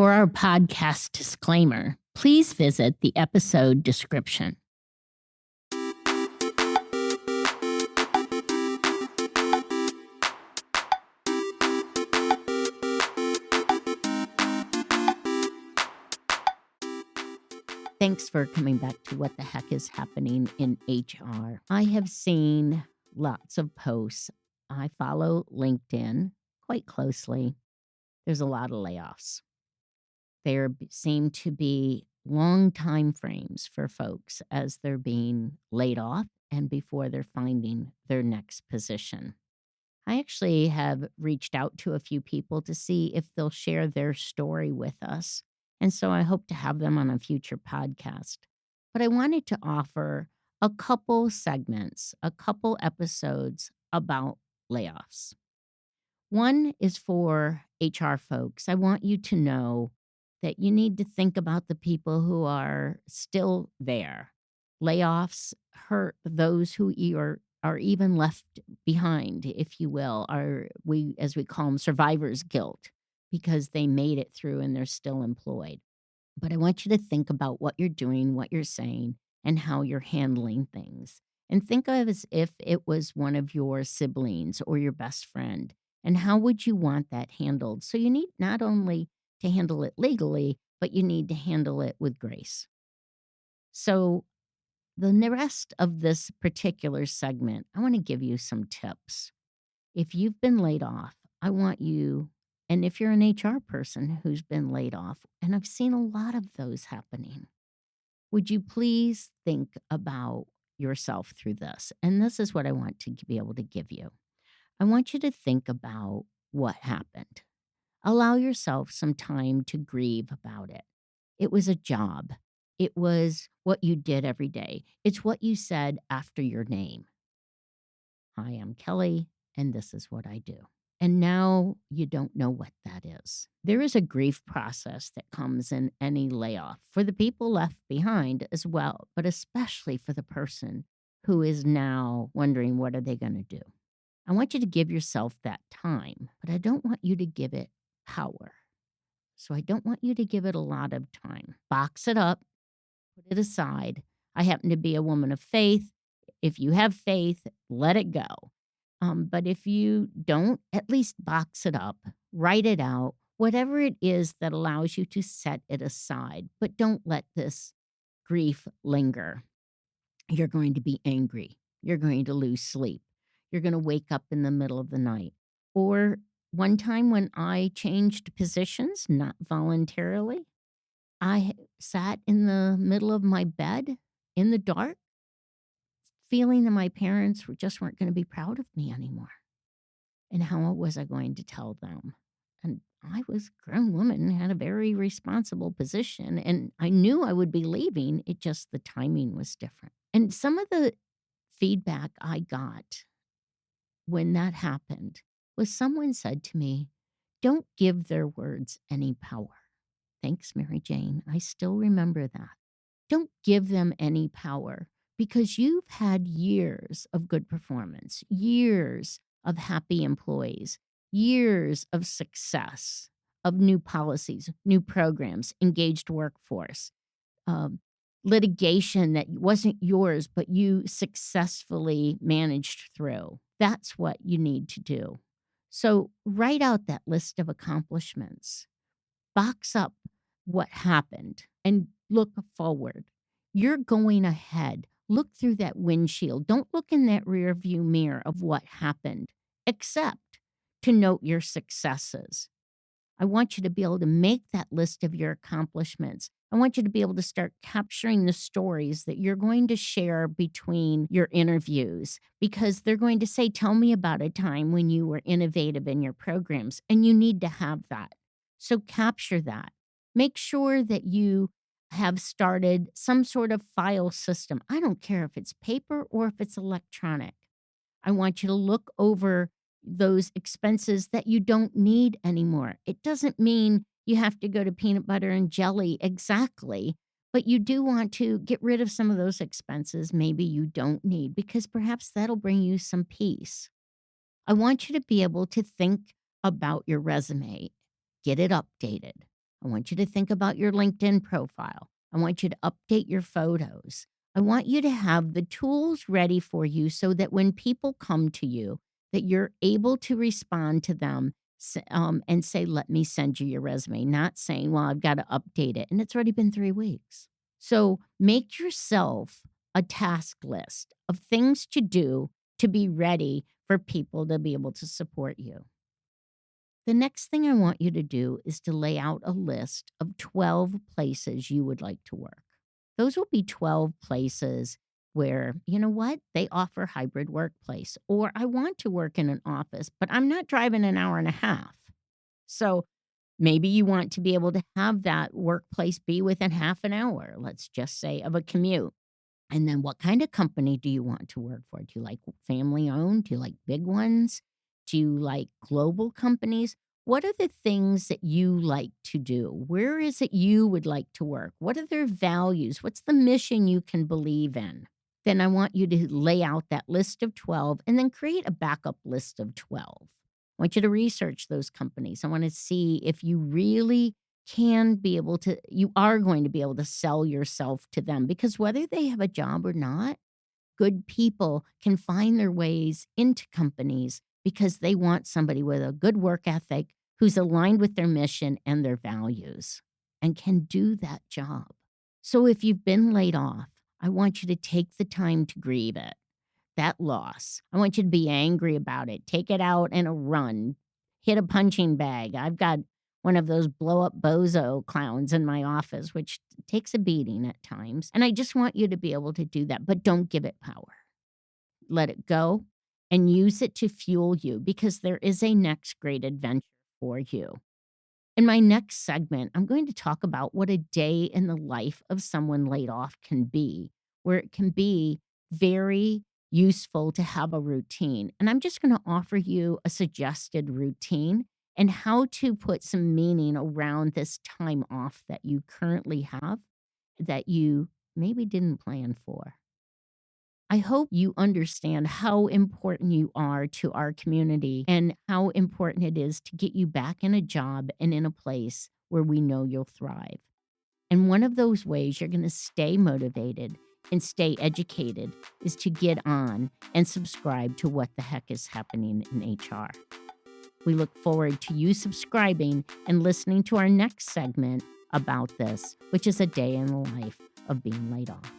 For our podcast disclaimer, please visit the episode description. Thanks for coming back to What the Heck is Happening in HR. I have seen lots of posts. I follow LinkedIn quite closely. There's a lot of layoffs. There seem to be long time frames for folks as they're being laid off and before they're finding their next position. I actually have reached out to a few people to see if they'll share their story with us. And so I hope to have them on a future podcast. But I wanted to offer a couple segments, a couple episodes about layoffs. One is for HR folks. I want you to know that you need to think about the people who are still there. Layoffs hurt those who are even left behind, if you will, are we as we call them survivor's guilt because they made it through and they're still employed. But I want you to think about what you're doing, what you're saying, and how you're handling things. And think of it as if it was one of your siblings or your best friend. And how would you want that handled? So you need not only to handle it legally, but you need to handle it with grace. So rest of this particular segment, I want to give you some tips. If you've been laid off, I want you, and if you're an HR person who's been laid off, and I've seen a lot of those happening, would you please think about yourself through this? And this is what I want to be able to give you. I want you to think about what happened. Allow yourself some time to grieve about it. It was a job. It was what you did every day. It's what you said after your name. Hi, I'm Kelley, and this is what I do. And now you don't know what that is. There is a grief process that comes in any layoff for the people left behind as well, but especially for the person who is now wondering what are they going to do. I want you to give yourself that time, but I don't want you to give it power. So I don't want you to give it a lot of time. Box it up, put it aside. I happen to be a woman of faith. If you have faith, let it go. But if you don't, at least box it up, write it out, whatever it is that allows you to set it aside. But don't let this grief linger. You're going to be angry. You're going to lose sleep. You're going to wake up in the middle of the night. Or one time when I changed positions, not voluntarily, sat in the middle of my bed in the dark, feeling that my parents just weren't going to be proud of me anymore. And how was I going to tell them? And I was a grown woman, had a very responsible position, and I knew I would be leaving. It just the timing was different. And some of the feedback I got when that happened was someone said to me, "Don't give their words any power." Thanks, Mary Jane. I still remember that. Don't give them any power because you've had years of good performance, years of happy employees, years of success, of new policies, new programs, engaged workforce, um, litigation that wasn't yours, but you successfully managed through. That's what you need to do. So write out that list of accomplishments, box up what happened, and look forward. You're going ahead. Look through that windshield. Don't look in that rear view mirror of what happened, except to note your successes. I want you to be able to make that list of your accomplishments. I want you to be able to start capturing the stories that you're going to share between your interviews because they're going to say, "Tell me about a time when you were innovative in your programs." And you need to have that. So capture that. Make sure that you have started some sort of file system. I don't care if it's paper or if it's electronic. I want you to look over those expenses that you don't need anymore. It doesn't mean you have to go to peanut butter and jelly exactly, but you do want to get rid of some of those expenses maybe you don't need because perhaps that'll bring you some peace. I want you to be able to think about your resume, get it updated. I want you to think about your LinkedIn profile. I want you to update your photos. I want you to have the tools ready for you so that when people come to you, that you're able to respond to them and say, let me send you your resume, not saying, well, I've got to update it. And it's already been 3 weeks. So make yourself a task list of things to do to be ready for people to be able to support you. The next thing I want you to do is to lay out a list of 12 places you would like to work. Those will be 12 places where, you know what, they offer hybrid workplace, or I want to work in an office, but I'm not driving an hour and a half. So maybe you want to be able to have that workplace be within half an hour, let's just say, of a commute. And then what kind of company do you want to work for? Do you like family owned? Do you like big ones? Do you like global companies? What are the things that you like to do? Where is it you would like to work? What are their values? What's the mission you can believe in? Then I want you to lay out that list of 12 and then create a backup list of 12. I want you to research those companies. I want to see if you really you are going to be able to sell yourself to them because whether they have a job or not, good people can find their ways into companies because they want somebody with a good work ethic who's aligned with their mission and their values and can do that job. So if you've been laid off, I want you to take the time to grieve it, that loss. I want you to be angry about it. Take it out in a run. Hit a punching bag. I've got one of those blow up bozo clowns in my office, which takes a beating at times. And I just want you to be able to do that, but don't give it power. Let it go and use it to fuel you because there is a next great adventure for you. In my next segment, I'm going to talk about what a day in the life of someone laid off can be, where it can be very useful to have a routine. And I'm just going to offer you a suggested routine and how to put some meaning around this time off that you currently have that you maybe didn't plan for. I hope you understand how important you are to our community and how important it is to get you back in a job and in a place where we know you'll thrive. And one of those ways you're going to stay motivated and stay educated is to get on and subscribe to What the Heck is Happening in HR. We look forward to you subscribing and listening to our next segment about this, which is a day in the life of being laid off.